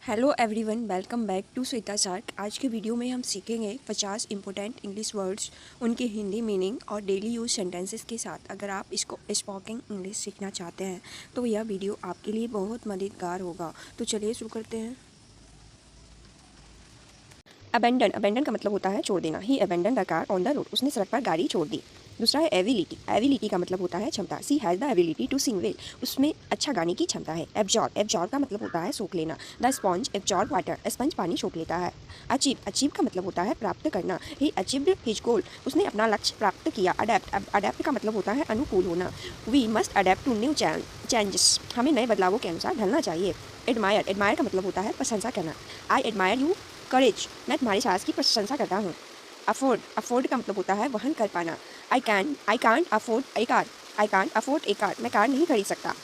Hello everyone, welcome back to Shweta chart. आज के video में हम सीखेंगे 50 इंपॉर्टेंट इंग्लिश वर्ड्स, उनके हिंदी मीनिंग और डेली यूज सेंटेंसेस के साथ। अगर आप इसको स्पोकन इंग्लिश सीखना चाहते हैं तो यह वीडियो आपके लिए बहुत मददगार होगा। तो चलिए शुरू करते हैं। अबेंडन, अबेंडन का मतलब होता है छोड़ देना। He abandon the car on the road, उसने सड़क पर गाड़ी छोड़ दी। दूसरा है एबिलिटी, एबिलिटी का मतलब होता है क्षमता। She has the ability to sing well, उसमें अच्छा गाने की क्षमता है। एब्जॉर्ब, एब्जॉर्ब का मतलब होता है सोख लेना। The sponge absorb water, sponge पानी सोख लेता है। अचीव, अचीव का मतलब होता है प्राप्त करना। ही अचीव्ड हिज गोल, उसने अपना लक्ष्य प्राप्त किया। अडेप्ट, अडेप्ट का मतलब होता है अनुकूल होना। We must adapt to new changes, हमें नए बदलावों के अनुसार ढलना चाहिए। एडमायर, एडमायर का मतलब होता है प्रशंसा करना। आई एडमायर यू करेज, मैं तुम्हारी साहस की प्रशंसा करता हूँ। अफोर्ड, अफोर्ड का मतलब होता है वहन कर पाना। I can't afford A car, I can't afford A car, मैं कार नहीं खरीद सकता।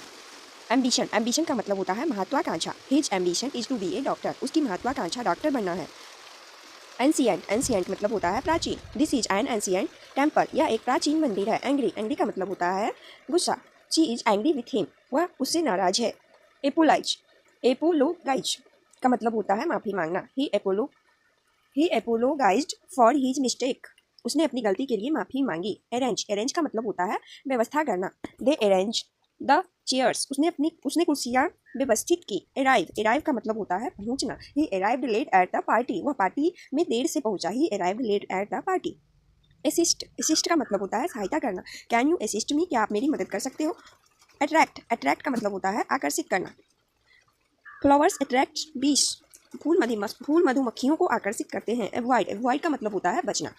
एम्बिशन, एम्बिशन का मतलब होता है महत्वाकांक्षा। His ambition is to be a doctor, उसकी महत्वाकांक्षा डॉक्टर बनना है। एंशियंट, एंशियंट मतलब होता है प्राचीन। This is an ancient temple, यह एक प्राचीन मंदिर है। एंग्री, एंग्री का मतलब होता है गुस्सा। She is angry with him, वह उससे नाराज है। एपोलाइज, एपोलोगाइज का मतलब होता है माफ़ी मांगना। ही एपोलोगाइज्ड फॉर हीज मिस्टेक, उसने अपनी गलती के लिए माफ़ी मांगी। अरेंज, अरेंज का मतलब होता है व्यवस्था करना। दे अरेंज द चेयर्स, उसने कुर्सियाँ व्यवस्थित की। अराइव, अराइव का मतलब होता है पहुंचना। He arrived late at the party, वह पार्टी में देर से पहुंचा। He arrived late at the party. Assist, assist का मतलब होता है सहायता करना। कैन यू असिस्ट मी, क्या आप मेरी मदद कर सकते हो। अट्रैक्ट, अट्रैक्ट का मतलब होता है आकर्षित करना। फ्लावर्स अट्रैक्ट बीस, फूल मधुमक्खियों को आकर्षित करते हैं। अवॉइड, अवॉइड का मतलब होता है बचना।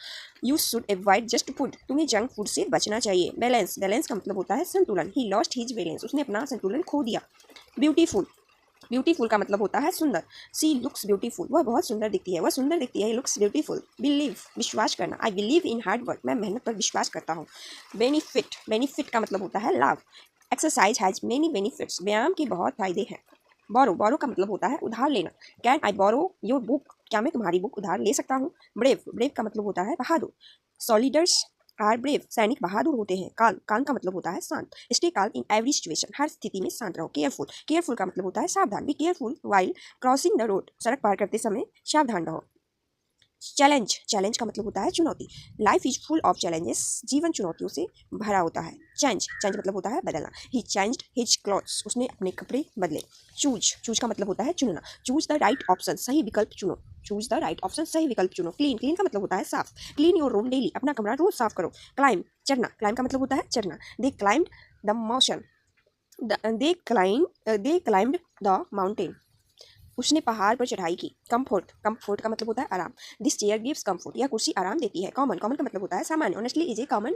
You should avoid just food, तुम्हें जंक फूड से बचना चाहिए। बैलेंस, बैलेंस का मतलब होता है संतुलन। ही लॉस्ट हिज बैलेंस, उसने अपना संतुलन खो दिया। ब्यूटीफुल, ब्यूटीफुल का मतलब होता है सुंदर। सी लुक्स ब्यूटीफुल, वह बहुत सुंदर दिखती है, वह सुंदर दिखती है। Looks beautiful. बिलीव, विश्वास करना। I believe in hard work, मैं मेहनत पर विश्वास करता हूँ। बेनिफिट, बेनिफिट का मतलब होता है लाभ। एक्सरसाइज हैज़ मेनी बेनिफिट्स, व्यायाम के बहुत फायदे हैं। बोरो, बोरो का मतलब होता है उधार लेना। Can I borrow your book, क्या मैं तुम्हारी बुक उधार ले सकता हूँ। ब्रेव, ब्रेव का मतलब होता है बहादुर। सॉलिडर्स आर ब्रेव, सैनिक बहादुर होते हैं। काल, काल का मतलब होता है शांत। स्टे काल इन एवरी सिचुएशन, हर स्थिति में शांत रहो। केयरफुल, केयरफुल का मतलब होता है सावधान। Be careful while crossing the road, सड़क पार करते समय सावधान रहो। चैलेंज, चैलेंज का मतलब होता है चुनौती। Life is full of challenges, जीवन चुनौतियों से भरा होता है। चेंज, चेंज मतलब होता है बदलना। ही चेंज्ड हिज क्लॉथ्स, उसने अपने कपड़े बदले। चूज, चूज का मतलब होता है चुनना। चूज द राइट ऑप्शन, सही विकल्प चुनो। चूज द राइट ऑप्शन, सही विकल्प चुनो। क्लीन, क्लीन का मतलब होता है साफ। क्लीन योर रूम डेली, अपना कमरा रोज साफ करो। क्लाइम, चढ़ना, क्लाइम का मतलब होता है चढ़ना। They climbed the mountain, they climbed the mountain, उसने पहाड़ पर चढ़ाई की। कंफर्ट, कंफर्ट का मतलब होता है आराम। दिस चेयर गिव्स कंफर्ट, यह कुर्सी आराम देती है। कॉमन, कॉमन का मतलब होता है सामान्य। Honestly is a common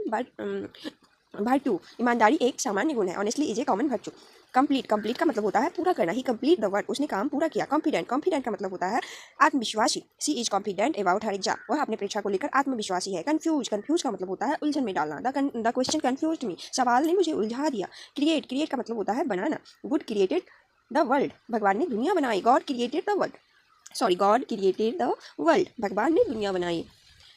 virtue, ईमानदारी एक सामान्य गुण है। Honestly is a common virtue. Complete, complete का मतलब होता है पूरा करना। ही कंप्लीट द वर्क, उसने काम पूरा किया। कॉन्फिडेंट, कॉन्फिडेंट का मतलब होता है आत्मविश्वासी। She is confident about her exam, वह अपने परीक्षा को लेकर आत्मविश्वासी है। कंफ्यूज, कंफ्यूज का मतलब होता है उलझन में डालना। द क्वेश्चन कंफ्यूज्ड मी, सवाल ने मुझे उलझा दिया। क्रिएट, क्रिएट का मतलब होता है बनाना। गुड क्रिएटेड द वर्ल्ड, भगवान ने दुनिया बनाई। God created the world, God created the world, भगवान ने दुनिया बनाई।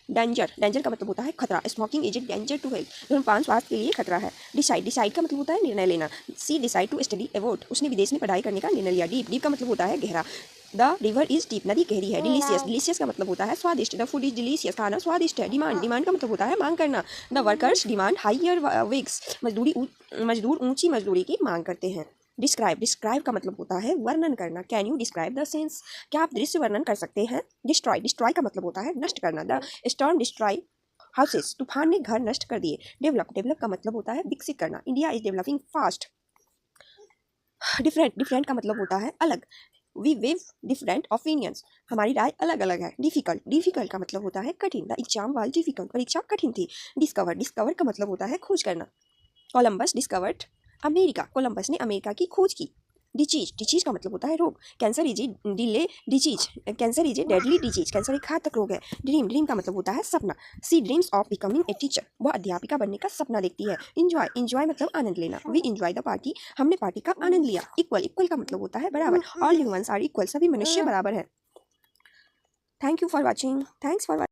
डेंजर, डेंजर का मतलब होता है खतरा। Smoking is a danger to health, धूम्रपान स्वास्थ्य के लिए खतरा है। डिसाइड, डिसाइड का मतलब होता है निर्णय लेना। सी डिसाइड टू स्टडी अबाउट, उसने विदेश में पढ़ाई करने का निर्णय लिया। डीप, डीप का मतलब होता है गहरा। द रिवर इज डीप, नदी गहरी है। डिलीशियस, डिलीशियस का मतलब होता है स्वादिष्ट। द फूड इज डिलीशियस, खाना स्वादिष्ट है। डिमांड, डिमांड का मतलब होता है मांग करना। द वर्कर्स डिमांड हायर वेग्स, मजदूर ऊंची मजदूरी की मांग करते हैं। डिस्क्राइब, डिस्क्राइब का मतलब होता है वर्णन करना। Can you describe the sense, क्या आप दृश्य वर्णन कर सकते हैं। डिस्ट्रॉय, डिस्ट्रॉय का मतलब होता है नष्ट करना। द स्टॉर्म डिस्ट्रॉय हाउसेस, तूफान ने घर नष्ट कर दिए। डेवलप, डेवलप का मतलब होता है विकसित करना। India is developing fast. Different, different का मतलब होता है अलग। वी विव डिफरेंट ओपिनियंस, हमारी राय अलग अलग है। डिफिकल्ट, डिफिकल्ट का मतलब होता है कठिन। द एग्जाम वाज डिफिकल्ट, परीक्षा कठिन थी। डिस्कवर, डिस्कवर का मतलब होता है खोज करना। कोलंबस डिस्कवर्ड अमेरिका, कोलंबस ने अमेरिका की खोज की। डिजीज, डिजीज का मतलब होता है रोग। Cancer is a delay disease, cancer is a deadly disease, cancer एक घातक रोग है। ड्रीम, ड्रीम का मतलब होता है सपना। She dreams of becoming a teacher, वह अध्यापिका बनने का सपना देखती है। इंजॉय, इंजॉय मतलब आनंद लेना। वी इंजॉय द पार्टी, हमने पार्टी का आनंद लिया। इक्वल, इक्वल का मतलब होता है बराबर। ऑल ह्यूमंस आर इक्वल, सभी मनुष्य बराबर है। Thank you for watching, thanks for